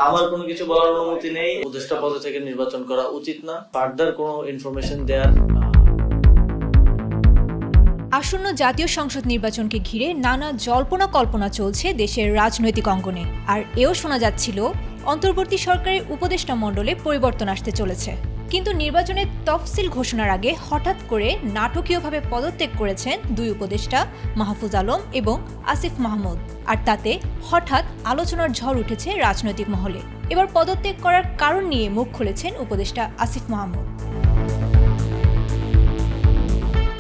আমার কোনো কিছু বলার অনুমতি নেই। উপদেষ্টা পদ থেকে নির্বাচন করা উচিত না। ফার্দার কোনো ইনফরমেশন দেওয়ার। আসন্ন জাতীয় সংসদ নির্বাচনকে ঘিরে নানা জল্পনা কল্পনা চলছে দেশের রাজনৈতিক অঙ্গনে। আর এও শোনা যাচ্ছিল অন্তর্বর্তী সরকারের উপদেষ্টা মণ্ডলে পরিবর্তন আসতে চলেছে। কিন্তু নির্বাচনের তফসিল ঘোষণার আগে হঠাৎ করে নাটকীয়ভাবে পদত্যাগ করেছেন দুই উপদেষ্টা মাহফুজ আলম এবং আসিফ মাহমুদ। আর তাতে হঠাৎ আলোচনার ঝড় উঠেছে রাজনৈতিক মহলে। এবার পদত্যাগ করার কারণ নিয়ে মুখ খুলেছেন উপদেষ্টা আসিফ মাহমুদ।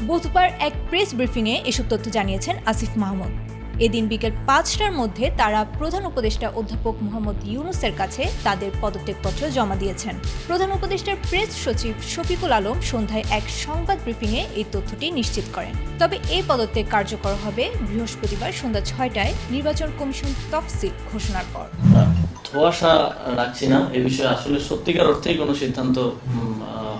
বুধবার এক প্রেস ব্রিফিংয়ে এসব তথ্য জানিয়েছেন আসিফ মাহমুদ। এদিন বিকেল ৫টার মধ্যে তারা প্রধান উপদেষ্টা অধ্যাপক মোহাম্মদ ইউনূসের কাছে তাদের পদত্যাগপত্র জমা দিয়েছেন। প্রধান উপদেষ্টার প্রেস সচিব শফিকুল আলম সন্ধ্যায় এক সংবাদ ব্রিফিংয়ে এই তথ্যটি নিশ্চিত করেন। তবে এই পদত্যাগ কার্যকর হবে বৃহস্পতিবার সন্ধ্যা ৬টায় নির্বাচন কমিশন তফসিল ঘোষণার পর। ধোঁয়াশা রাখছি না, এ বিষয়ে আসলে সত্যিকার অর্থেই কোনো সিদ্ধান্ত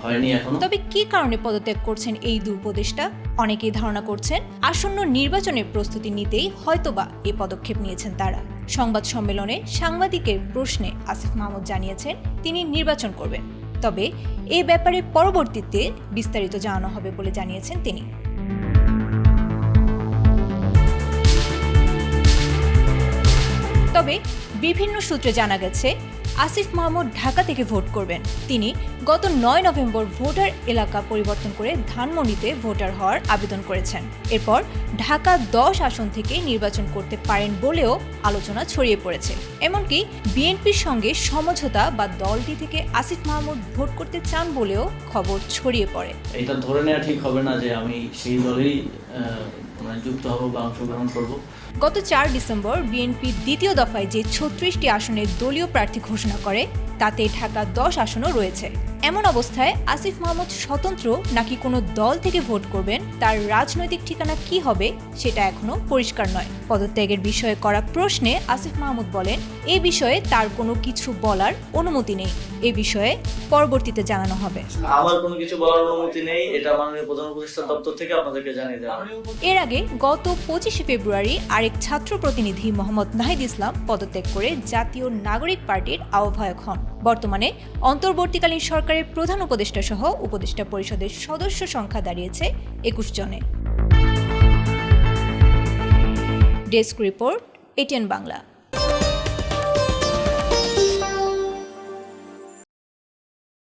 হয়নি এখনো। তবে কি কারণে পদত্যাগ করছেন এই দুই উপদেষ্টা? অনেকেই ধারণা করছেন আসন্ন নির্বাচনের প্রস্তুতি নিতেই হয়তোবা এই পদক্ষেপ নিয়েছেন তারা। সংবাদ সম্মেলনে সাংবাদিকের প্রশ্নে আসিফ মাহমুদ জানিয়েছেন তিনি নির্বাচন করবেন, তবে এ ব্যাপারে পরবর্তীতে বিস্তারিত জানানো হবে বলে জানিয়েছেন তিনি। তবে বিভিন্ন সূত্রে জানা গেছে আসিফ মাহমুদ ঢাকা থেকে ভোট করবেন। তিনি গত ৯ নভেম্বর ভোটার এলাকা পরিবর্তন করে ধানমন্ডিতে ভোটার হওয়ার আবেদন করেছেন। এরপর ঢাকা ১০ আসন থেকে নির্বাচন করতে পারেন বলেও আলোচনা ছড়িয়ে পড়েছে। এমনকি বিএনপির সঙ্গে সমঝোতা বা দলটি থেকে আসিফ মাহমুদ ভোট করতে চান বলেও খবর ছড়িয়ে পড়ে। এটা ধরে নেওয়া ঠিক হবে না যে আমি সেই দলেই যুক্ত হব বা অংশগ্রহণ করব। গত ৪ ডিসেম্বর বিএনপি দ্বিতীয় দফায় যে ৩৬টি আসনের দলীয় প্রার্থী ঘোষণা করে তাতে ঢাকা ১০ আসনও রয়েছে। এমন অবস্থায় আসিফ মাহমুদ স্বতন্ত্র নাকি কোনো দল থেকে ভোট করবেন তার রাজনৈতিক ঠিকানা কি হবে সেটা এখনো পরিষ্কার নয়। পদত্যাগের বিষয়ে করা প্রশ্নে আসিফ মাহমুদ বলেন এ বিষয়ে তার কোনো কিছু বলার অনুমতি নেই, এ বিষয়ে পরবর্তীতে জানানো হবে। আমার কোনো কিছু বলার অনুমতি নেই, এটা মাননীয় প্রধান উপদেষ্টা দপ্তর থেকে আপনাদেরকে জানিয়ে দেওয়া হবে। এর আগে গত ২৫শে ফেব্রুয়ারি আরেক ছাত্র প্রতিনিধি মোহাম্মদ নাহিদ ইসলাম পদত্যাগ করে জাতীয় নাগরিক পার্টির আহ্বায়ক হন। বর্তমানে অন্তর্বর্তীকালীন সরকারের প্রধান উপদেষ্টা সহ উপদেষ্টা পরিষদের সদস্য সংখ্যা দাঁড়িয়েছে ২১ জনে। Desk report, ATN Bangla.